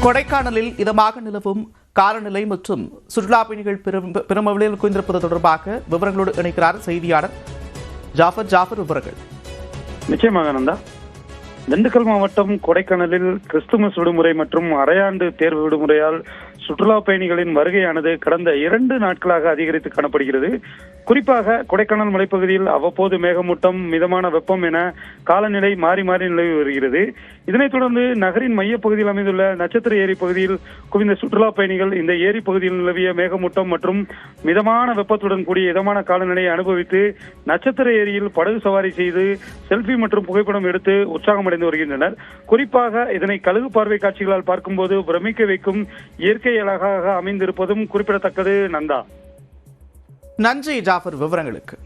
கொடைக்கானலில் இதமாக நிலவும் காலநிலை மற்றும் சுற்றுலா பயணிகள் பெருமளவில் குவிந்திருப்பது தொடர்பாக விவரங்களோடு இணைக்கிறார் செய்தியாளர் ஜாஃபர். விவரங்கள் நிச்சயமாக நந்தா. திண்டுக்கல் மாவட்டம் கொடைக்கானலில் கிறிஸ்துமஸ் விடுமுறை மற்றும் அரையாண்டு தேர்வு விடுமுறையால் சுற்றுலா பயணிகளின் வருகையானது கடந்த 2 நாட்களாக அதிகரித்து காணப்படுகிறது. குறிப்பாக கொடைக்கானல் மலைப்பகுதியில் அவ்வப்போது மேகமூட்டம், மிதமான வெப்பம் என காலநிலை மாறி மாறி நிலவி வருகிறது. இதனைத் தொடர்ந்து நகரின் மையப்பகுதியில் அமைந்துள்ள நட்சத்திர ஏரி பகுதியில் குவிந்த சுற்றுலா பயணிகள் இந்த ஏரி பகுதியில் நிலவிய மேகமூட்டம் மற்றும் மிதமான வெப்பத்துடன் கூடிய இதமான காலநிலையை அனுபவித்து நட்சத்திர ஏரியில் படகு சவாரி செய்து செல்ஃபி மற்றும் புகைப்படம் எடுத்து உற்சாகமடைந்து வருகின்றனர். குறிப்பாக இதனை கழுகு பார்வை காட்சிகளால் பார்க்கும்போது பிரமிக்க வைக்கும் இயற்கை அழகாக அமைந்திருப்பதும் குறிப்பிடத்தக்கது. நந்தா, நன்றி ஜாஃபர் விவரங்களுக்கு.